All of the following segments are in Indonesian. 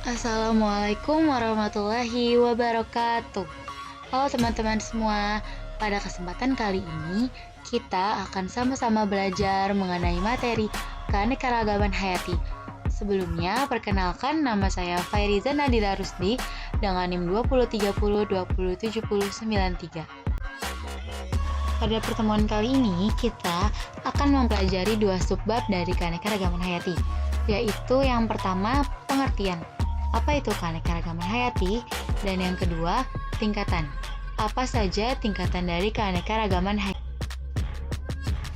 Assalamualaikum warahmatullahi wabarakatuh. Halo teman-teman semua, pada kesempatan kali ini kita akan sama-sama belajar mengenai materi keanekaragaman hayati. Sebelumnya, perkenalkan nama saya Fairizah Nadira Rusdi dengan NIM 2030207093. Pada pertemuan kali ini, kita akan mempelajari dua subbab dari keanekaragaman hayati, yaitu yang pertama, pengertian. Apa itu keanekaragaman hayati? Dan yang kedua, tingkatan. Apa saja tingkatan dari keanekaragaman hayati?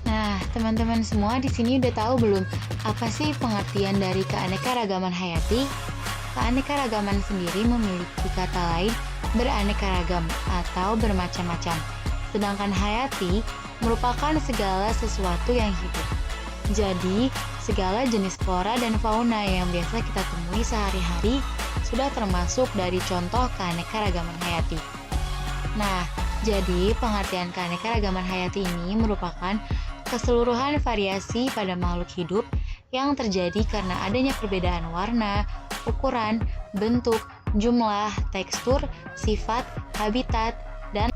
Nah, teman-teman semua di sini udah tahu belum apa sih pengertian dari keanekaragaman hayati? Keanekaragaman sendiri memiliki kata lain beraneka ragam atau bermacam-macam. Sedangkan hayati merupakan segala sesuatu yang hidup. Jadi, segala jenis flora dan fauna yang biasa kita temui sehari-hari sudah termasuk dari contoh keanekaragaman hayati. Nah, jadi pengertian keanekaragaman hayati ini merupakan keseluruhan variasi pada makhluk hidup yang terjadi karena adanya perbedaan warna, ukuran, bentuk, jumlah, tekstur, sifat, habitat, dan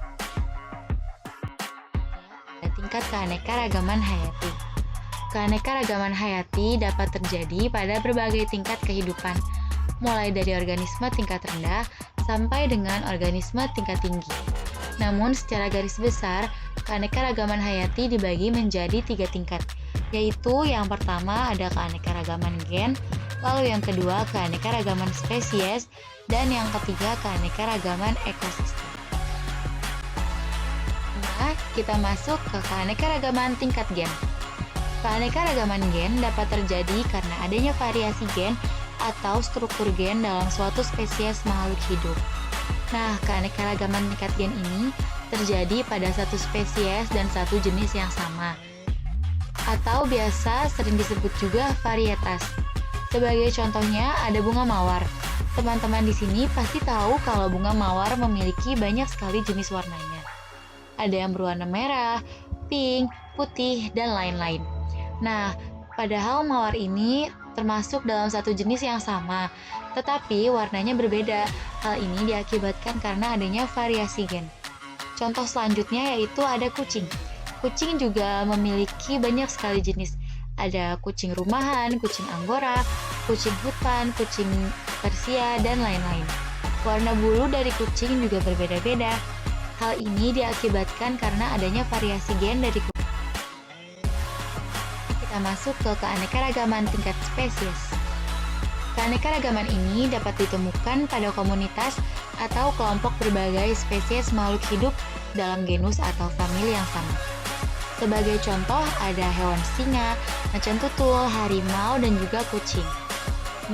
tingkat keanekaragaman hayati. Keanekaragaman hayati dapat terjadi pada berbagai tingkat kehidupan, mulai dari organisme tingkat rendah sampai dengan organisme tingkat tinggi. Namun secara garis besar, keanekaragaman hayati dibagi menjadi 3 tingkat, yaitu yang pertama ada keanekaragaman gen, lalu yang kedua keanekaragaman spesies, dan yang ketiga keanekaragaman ekosistem. Nah, kita masuk ke keanekaragaman tingkat gen. Keanekaragaman gen dapat terjadi karena adanya variasi gen atau struktur gen dalam suatu spesies makhluk hidup. Nah, keanekaragaman tingkat gen ini terjadi pada satu spesies dan satu jenis yang sama, atau biasa sering disebut juga varietas. Sebagai contohnya ada bunga mawar. Teman-teman di sini pasti tahu kalau bunga mawar memiliki banyak sekali jenis warnanya. Ada yang berwarna merah, pink, putih, dan lain-lain. Nah, padahal mawar ini termasuk dalam satu jenis yang sama, tetapi warnanya berbeda. Hal ini diakibatkan karena adanya variasi gen. Contoh selanjutnya yaitu ada kucing. Kucing juga memiliki banyak sekali jenis. Ada kucing rumahan, kucing anggora, kucing hutan, kucing Persia, dan lain-lain. Warna bulu dari kucing juga berbeda-beda. Hal ini diakibatkan karena adanya variasi gen dari kucing. Kita masuk ke keanekaragaman tingkat spesies. Keanekaragaman ini dapat ditemukan pada komunitas atau kelompok berbagai spesies makhluk hidup dalam genus atau famili yang sama. Sebagai contoh ada hewan singa, macan tutul, harimau, dan juga kucing.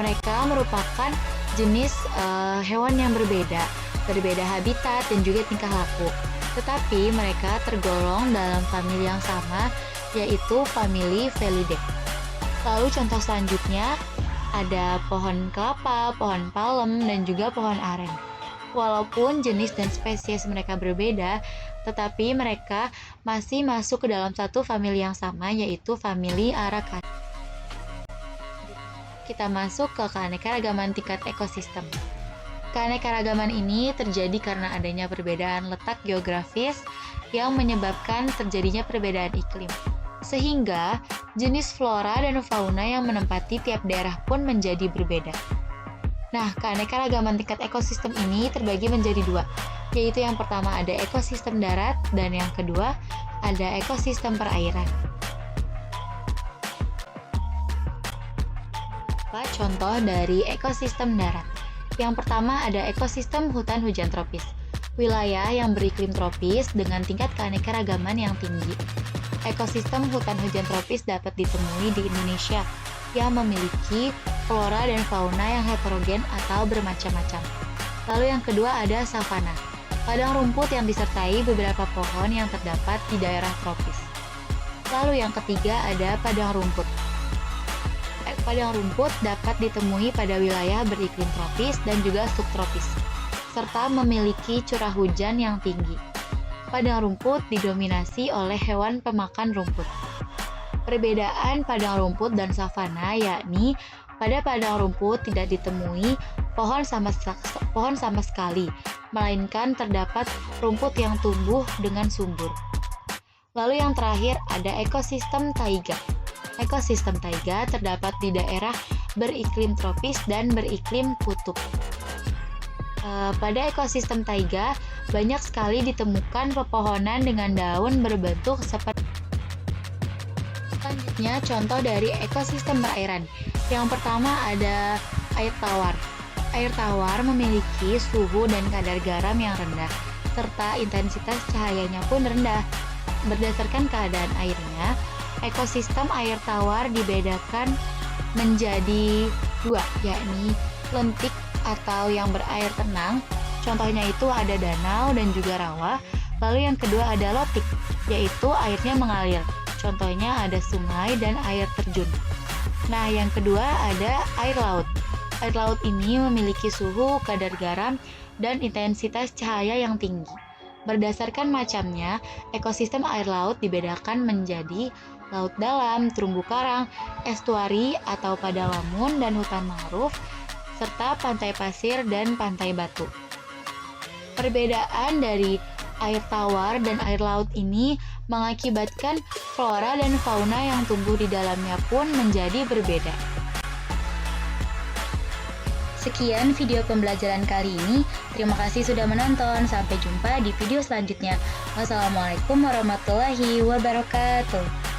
Mereka merupakan jenis hewan yang berbeda habitat dan juga tingkah laku. Tetapi mereka tergolong dalam famili yang sama, yaitu famili Felidae. Lalu contoh selanjutnya ada pohon kelapa, pohon palem, dan juga pohon aren. Walaupun jenis dan spesies mereka berbeda, tetapi mereka masih masuk ke dalam satu famili yang sama, yaitu famili Arachnida. Kita masuk ke keanekaragaman tingkat ekosistem. Keanekaragaman ini terjadi karena adanya perbedaan letak geografis yang menyebabkan terjadinya perbedaan iklim. Sehingga jenis flora dan fauna yang menempati tiap daerah pun menjadi berbeda. Nah, keanekaragaman tingkat ekosistem ini terbagi menjadi 2, yaitu yang pertama ada ekosistem darat dan yang kedua ada ekosistem perairan. Contoh dari ekosistem darat. Yang pertama ada ekosistem hutan hujan tropis, wilayah yang beriklim tropis dengan tingkat keanekaragaman yang tinggi. Ekosistem hutan hujan tropis dapat ditemui di Indonesia yang memiliki flora dan fauna yang heterogen atau bermacam-macam. Lalu yang kedua ada savana, padang rumput yang disertai beberapa pohon yang terdapat di daerah tropis. Lalu yang ketiga ada padang rumput. Padang rumput dapat ditemui pada wilayah beriklim tropis dan juga subtropis, serta memiliki curah hujan yang tinggi. Padang rumput didominasi oleh hewan pemakan rumput. Perbedaan padang rumput dan savana yakni pada padang rumput tidak ditemui pohon sama sekali, melainkan terdapat rumput yang tumbuh dengan subur. Lalu yang terakhir ada ekosistem taiga. Ekosistem taiga terdapat di daerah beriklim tropis dan beriklim kutub. Pada ekosistem taiga, banyak sekali ditemukan pepohonan dengan daun berbentuk seperti. Selanjutnya, contoh dari ekosistem perairan. Yang pertama ada air tawar. Air tawar memiliki suhu dan kadar garam yang rendah, serta intensitas cahayanya pun rendah. Berdasarkan keadaan airnya, ekosistem air tawar dibedakan menjadi dua, yakni lentik atau yang berair tenang, contohnya itu ada danau dan juga rawa. Lalu yang kedua ada lotik, yaitu airnya mengalir, contohnya ada sungai dan air terjun. Nah, yang kedua ada air laut. Air laut ini memiliki suhu, kadar garam, dan intensitas cahaya yang tinggi. Berdasarkan macamnya, ekosistem air laut dibedakan menjadi laut dalam, terumbu karang, estuari atau padang lamun dan hutan mangrove, serta pantai pasir dan pantai batu. Perbedaan dari air tawar dan air laut ini mengakibatkan flora dan fauna yang tumbuh di dalamnya pun menjadi berbeda. Sekian video pembelajaran kali ini. Terima kasih sudah menonton. Sampai jumpa di video selanjutnya. Wassalamualaikum warahmatullahi wabarakatuh.